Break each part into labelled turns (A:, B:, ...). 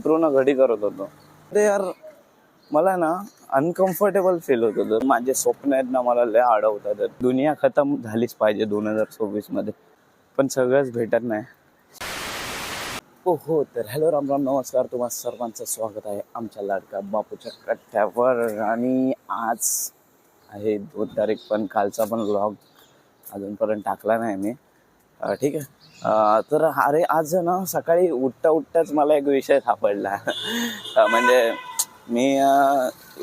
A: अंथरुण घडी करत होतो. ते यार मला ना अनकम्फर्टेबल फील होत होतं. माझे स्वप्न आहेत ना मला लय अडवतात. दुनिया खतम झालीच पाहिजे 2024 मध्ये, पण सगळंच भेटत नाही. हो तर हॅलो राम राम नमस्कार, तुम्हा सर्वांचं स्वागत आहे आमच्या लाडका बापूच्या कट्ट्यावर. आणि आज आहे 2 तारीख, पण कालचा पण व्लॉग अजूनपर्यंत टाकला नाही मी. ठीक आहे. तर अरे आज ना सकाळी उठताच मला एक विषय सापडला. म्हणजे मी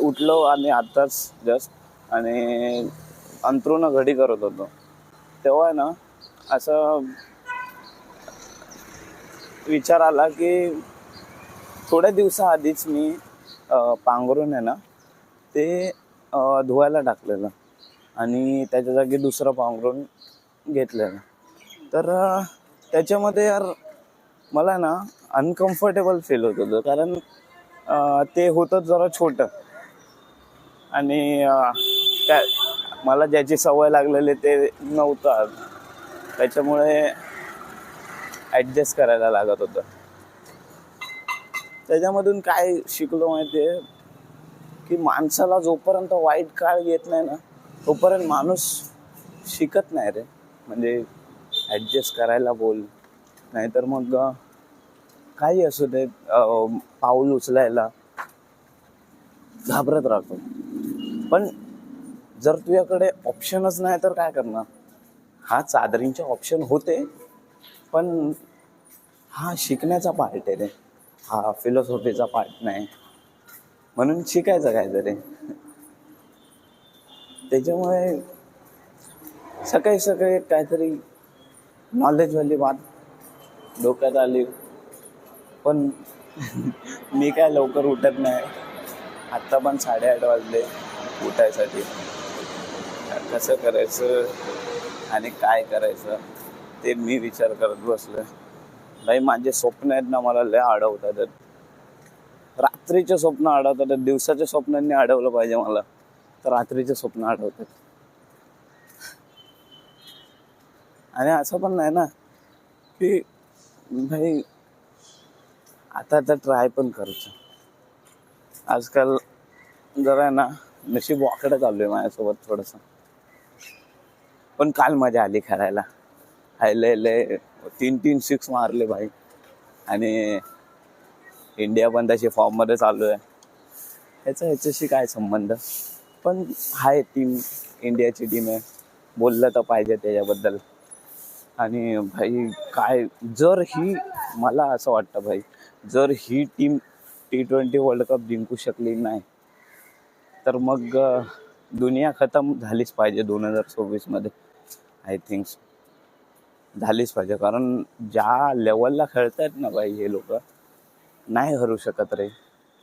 A: उठलो आणि आत्ताच जस्ट आणि अंथरुण घडी करत होतो, तेव्हा ना असं विचार आला की थोड्या दिवसाआधीच मी पांघरून आहे ना ते धुवायला टाकलेलं आणि त्याच्या जागी दुसरं पांघरून घेतलेलं. तर त्याच्यामध्ये यार मला ना अनकम्फर्टेबल फील होत होतं, कारण ते होतं जरा छोटं आणि त्या मला ज्याची सवय लागलेली ते नव्हतं, त्याच्यामुळे ॲडजस्ट करायला लागत होतं. त्याच्यामधून काय शिकलो माहिती आहे की माणसाला जोपर्यंत वाईट काळ येत नाही ना तोपर्यंत माणूस शिकत नाही रे. म्हणजे ॲडजस्ट करायला बोल, नाहीतर मग काही असू दे पाऊल उचलायला घाबरत राहतो. पण जर तुझ्याकडे ऑप्शनच नाही तर काय करणार? हा चादरींचे ऑप्शन होते, पण हा शिकण्याचा पार्ट आहे रे, हा फिलॉसॉफीचा पार्ट नाही. म्हणून शिकायचं काहीतरी. त्याच्यामुळे सकाळी काहीतरी नॉलेजवाली बात डोक्यात आली, पण मी काय लवकर उठत नाही. आत्ता पण 8:30 वाजले उठायसाठी. कसं करायचं आणि काय करायचं ते मी विचार करत बसलो. भाई माझे स्वप्न आहेत ना मला लय अडवतात. रात्रीचे स्वप्न अडवतात. दिवसाच्या स्वप्नांनी अडवलं पाहिजे मला, तर रात्रीचे स्वप्न अडवतात. आणि असं पण नाही ना की भाई आता ट्राय पण करायचं. आजकाल जरा ना नशीब वाकडं चालू आहे माझ्यासोबत थोडंसं. पण काल मजा आली खेळायला. लय 3 सिक्स मारले भाई. आणि इंडिया पण तशी फॉर्ममध्ये चालू आहे. ह्याच्याशी काय संबंध, पण हाय टीम, इंडियाची टीम आहे, बोललं तर पाहिजे त्याच्याबद्दल. आणि भाई काय जर ही, मला असं वाटतं भाई, जर ही टीम T20 वर्ल्ड कप जिंकू शकली नाही तर मग दुनिया खतम झालीच पाहिजे 2024 मध्ये. आय थिंक झालीच पाहिजे, कारण ज्या लेवलला खेळतायत ना भाई हे लोक, नाही हरू शकत रे.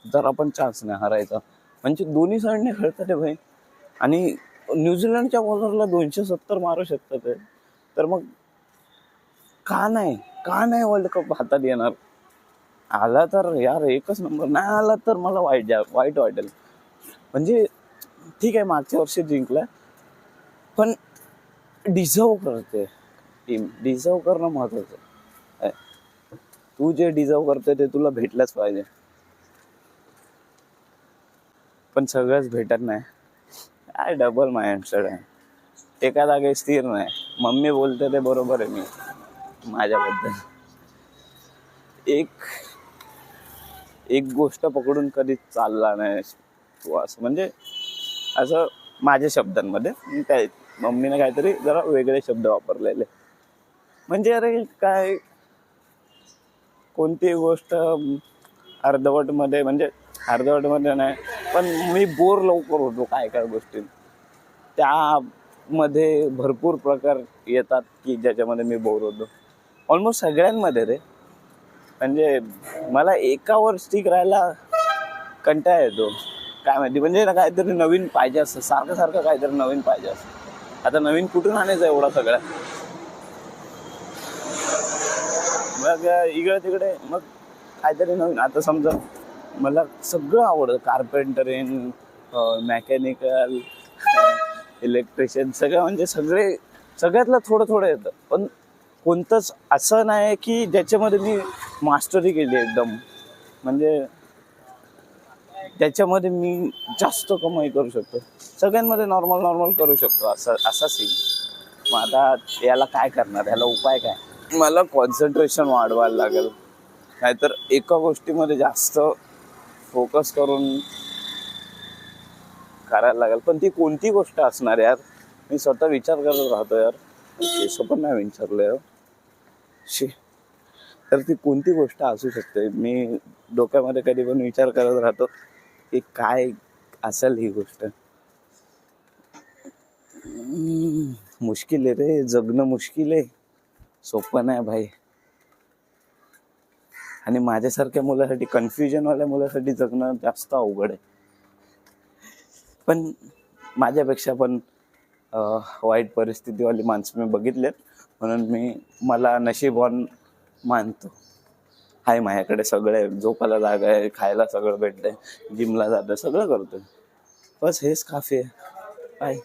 A: जर आपण चान्स नाही हरायचा. म्हणजे दोन्ही साईडने खेळतात भाई. आणि न्यूझीलंडच्या बॉलरला 270 मारू शकतात ते. तर मग का नाही वर्ल्ड कप हातात येणार? आला तर यार एकच नंबर, नाही आला तर मला वाईट वाटेल. म्हणजे ठीक आहे मागच्या वर्षी जिंकलं, पण डिझर्व करते टीम. डिझर्व करणं महत्वाचं आहे. तू जे डिझर्व करते ते तुला भेटलंच पाहिजे, पण सगळंच भेटत नाही. काय डबल माइंडसेट आहे, एका जागी स्थिर नाही. मम्मी बोलते ते बरोबर आहे. मी माझ्याबद्दल एक गोष्ट पकडून कधीच चालला नाही तू, असं म्हणजे असं माझ्या शब्दांमध्ये. काय मम्मीने काहीतरी जरा वेगळे शब्द वापरलेले. म्हणजे अरे काय कोणती गोष्ट अर्धवट मध्ये नाही, पण मी बोर लवकर होतो काय गोष्टी. त्यामध्ये भरपूर प्रकार येतात की ज्याच्यामध्ये मी बोर होतो. ऑलमोस्ट सगळ्यांमध्ये रे. म्हणजे मला एकावर स्टिक राहायला कंटाळा येतो. काय माहिती, म्हणजे ना काहीतरी नवीन पाहिजे असतं, सारखं काहीतरी नवीन पाहिजे असतं. आता नवीन कुठून आणायचं एवढा सगळं? मग इकडे तिकडे मग काहीतरी नवीन. आता समजा मला सगळं आवडतं, कार्पेंटरिंग, मेकॅनिकल, इलेक्ट्रिशियन, सगळं. म्हणजे सगळ्यातलं थोडं येतं, पण कोणतंच असं नाही की ज्याच्यामध्ये मी मास्टरी केली एकदम. म्हणजे त्याच्यामध्ये मी जास्त कमाई करू शकतो. सगळ्यांमध्ये नॉर्मल नॉर्मल करू शकतो असा सीन. मग आता याला काय करणार, याला उपाय काय? मला कॉन्सन्ट्रेशन वाढवायला लागेल, नाहीतर एका गोष्टीमध्ये जास्त फोकस करून करायला लागेल. पण ती कोणती गोष्ट असणार यार? मी स्वतः विचार करत राहतो यार, केस पण नाही विचारलं यार. तर ती कोणती गोष्ट असू शकते? मी डोक्यामध्ये कधी पण विचार करत राहतो की काय असेल ही गोष्ट. मुश्किल आहे रे, जगणं मुश्किल आहे, सोपं नाही भाई. आणि माझ्यासारख्या मुलासाठी, कन्फ्युजनवाल्या मुलासाठी जगणं जास्त अवघड आहे. पण माझ्यापेक्षा पण वाईट परिस्थितीवाली माणसं मी बघितलेत, म्हणून मला नशीबवान मानतो. हाय माझ्याकडे सगळं आहे, झोपायला जागा आहे, खायला सगळं भेटतंय, जिमला जातं, सगळं करतोय. बस हेच काफी आहे. बाय.